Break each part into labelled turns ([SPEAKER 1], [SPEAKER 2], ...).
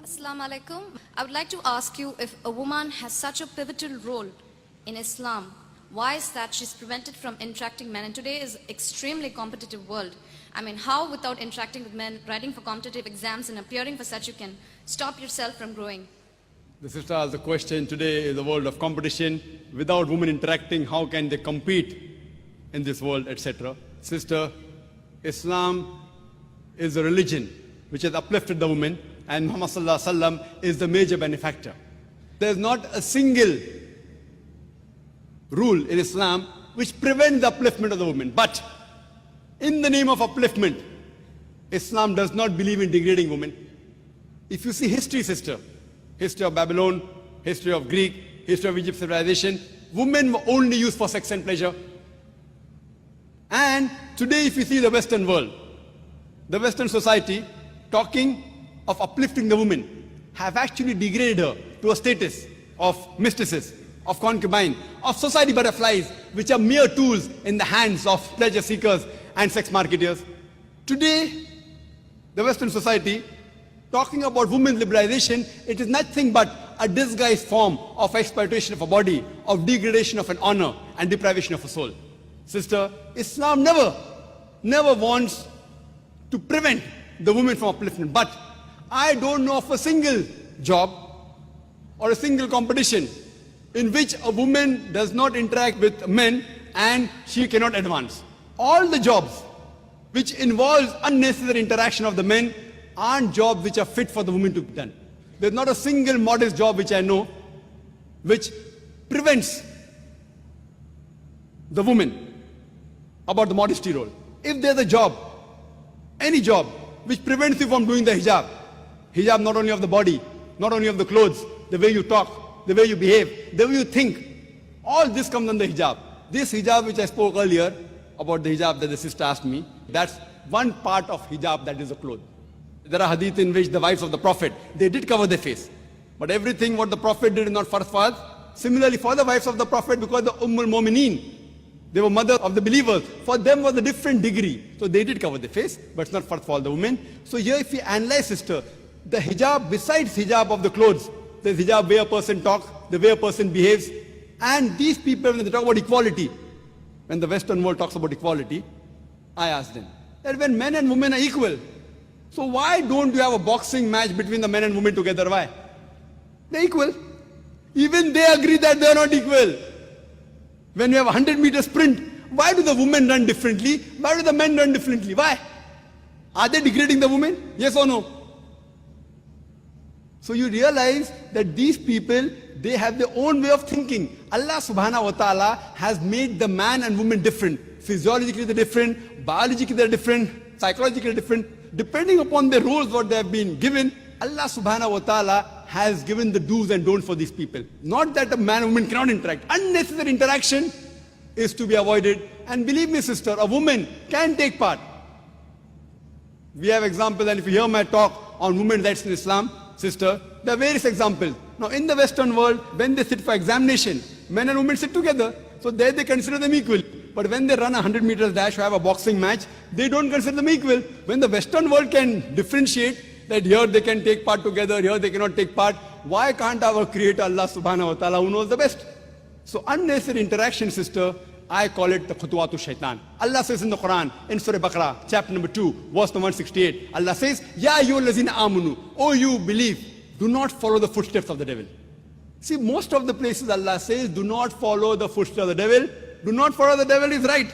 [SPEAKER 1] Assalamu alaikum. I would like to ask you, if a woman has such a pivotal role in Islam, why is that she's prevented from interacting men? And today is extremely competitive world. I mean, how without interacting with men, writing for competitive exams and appearing for such, you can stop yourself from growing?
[SPEAKER 2] The sister asked the question, today is the world of competition. Without women interacting, how can they compete in this world, etc. Sister, Islam is a religion which has uplifted the woman, and Muhammad sallallahu alaihi wasallam is the major benefactor. There is not a single rule in Islam which prevents the upliftment of the woman. But in the name of upliftment, Islam does not believe in degrading women. If you see history, sister, history of Babylon, history of Greek, history of Egypt civilization, women were only used for sex and pleasure. And today if you see the Western world, the Western society talking of uplifting the woman have actually degraded her to a status of mistresses, of concubine, of society butterflies, which are mere tools in the hands of pleasure seekers and sex marketers. Today, the Western society talking about women's liberalization, it is nothing but a disguised form of exploitation of a body, of degradation of an honor and deprivation of a soul. Sister, Islam never wants to prevent the woman from upliftment. But I don't know of a single job or a single competition in which a woman does not interact with men and she cannot advance. All the jobs which involves unnecessary interaction of the men aren't jobs which are fit for the woman to be done. There's not a single modest job which I know which prevents the woman about the modesty role. If there's a job, any job which prevents you from doing the hijab not only of the body, not only of the clothes, the way you talk, the way you behave, the way you think, all this comes under hijab. This hijab which I spoke earlier about, the hijab that the sister asked me, that's one part of hijab, that is the clothes. There are hadith in which the wives of the Prophet, they did cover their face. But everything what the Prophet did is not farz for us. Similarly for the wives of the Prophet, because the Ummul Mu'mineen, they were mother of the believers, for them was a different degree. So they did cover their face, but it's not farz for all the women. So here if we analyze, sister, the hijab, besides hijab of the clothes, there's hijab way a person talks, the way a person behaves. And these people, when they talk about equality, when the Western world talks about equality, I ask them, that when men and women are equal, so why don't you have a boxing match between the men and women together? Why? They're equal. Even they agree that they're not equal. When you have a 100-meter sprint, why do the women run differently? Why do the men run differently? Why? Are they degrading the women? Yes or no? So you realize that these people, they have their own way of thinking. Allah subhanahu wa ta'ala has made the man and woman different. Physiologically they're different, biologically they're different, psychologically they're different. Depending upon their roles, what they have been given, Allah subhanahu wa ta'ala has given the do's and don'ts for these people. Not that a man and woman cannot interact. Unnecessary interaction is to be avoided. And believe me, sister, a woman can take part. We have examples, and if you hear my talk on women's rights in Islam, sister, there are various examples. Now in the Western world, when they sit for examination, men and women sit together. So there they consider them equal. But when they run a 100 meters dash or have a boxing match, they don't consider them equal. When the Western world can differentiate that here they can take part together, here they cannot take part, why can't our Creator Allah subhanahu wa ta'ala, who knows the best? So unnecessary interaction, sister, I call it the khutuwatu shaitan. Allah says in the Quran, in Surah Baqarah, chapter number 2, verse number 168, Allah says, Ya ayyuhallazina amanu, oh you believe, do not follow the footsteps of the devil. See, most of the places Allah says, do not follow the footsteps of the devil. Do not follow the devil is right.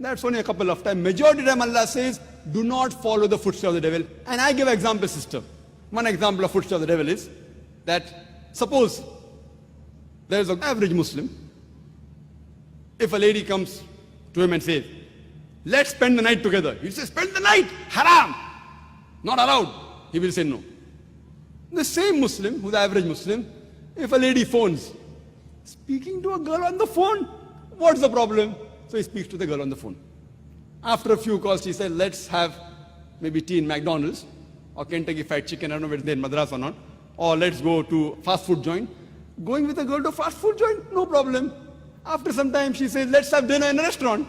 [SPEAKER 2] That's only a couple of times. Majority of time Allah says, do not follow the footsteps of the devil. And I give an example, sister. One example of footsteps of the devil is that suppose there is an average Muslim. If a lady comes to him and says, let's spend the night together. He says, spend the night, haram, not allowed. He will say no. The same Muslim, who's the average Muslim, if a lady phones, speaking to a girl on the phone, what's the problem? So he speaks to the girl on the phone. After a few calls, he said, let's have maybe tea in McDonald's or Kentucky Fried Chicken, I don't know whether they're in Madras or not, or let's go to fast food joint. Going with a girl to fast food joint, no problem. After some time, she says, let's have dinner in a restaurant.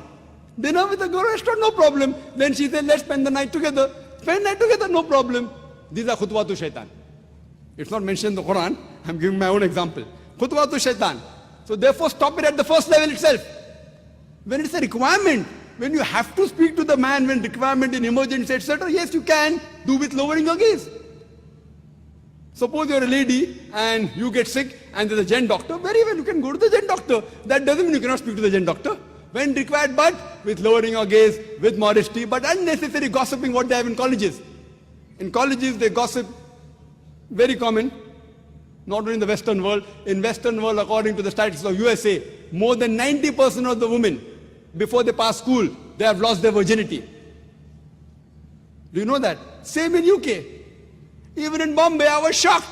[SPEAKER 2] Dinner with a girl restaurant, no problem. Then she said, let's spend the night together. Spend the night together, no problem. These are khutwatu shaitan. It's not mentioned in the Quran. I'm giving my own example. Khutwatu shaitan. So therefore stop it at the first level itself. When it's a requirement, when you have to speak to the man, when requirement in emergency, etc., yes, you can do with lowering your gaze. Suppose you're a lady and you get sick and there's a gen doctor, very well, you can go to the gen doctor. That doesn't mean you cannot speak to the gen doctor. When required, but with lowering your gaze, with modesty, but unnecessary gossiping what they have in colleges. In colleges, they gossip, very common, not only in the Western world. In Western world, according to the statistics of USA, more than 90% of the women, before they pass school, they have lost their virginity. Do you know that? Same in UK. Even in Bombay, I was shocked.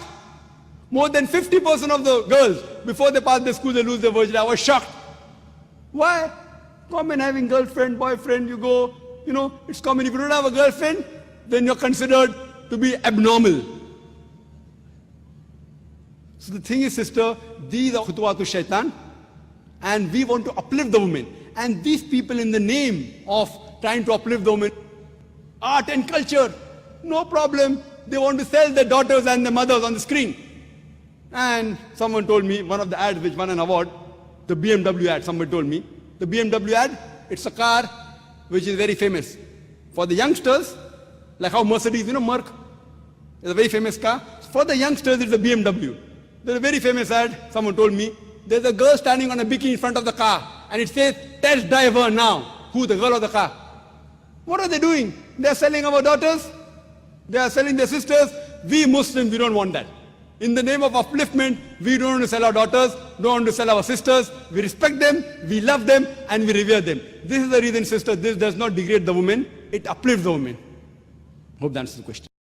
[SPEAKER 2] More than 50% of the girls, before they pass the school, they lose their virginity. I was shocked. Why? Common having girlfriend, boyfriend, you go, it's common. If you don't have a girlfriend, then you're considered to be abnormal. So the thing is, sister, these are khutwatu shaitan, and we want to uplift the women. And these people, in the name of trying to uplift the women, art and culture, no problem. They want to sell their daughters and their mothers on the screen. And someone told me, one of the ads which won an award, the BMW ad, somebody told me, the BMW ad, it's a car which is very famous. For the youngsters, like how Mercedes, Merc, is a very famous car. For the youngsters, it's a BMW. There's a very famous ad, someone told me, there's a girl standing on a bikini in front of the car, and it says, test drive her now. Who? The girl of the car. What are they doing? They're selling our daughters. They are selling their sisters. We Muslims, we don't want that. In the name of upliftment, we don't want to sell our daughters, don't want to sell our sisters. We respect them, we love them, and we revere them. This is the reason, sister, this does not degrade the woman, it uplifts the woman. Hope that answers the question.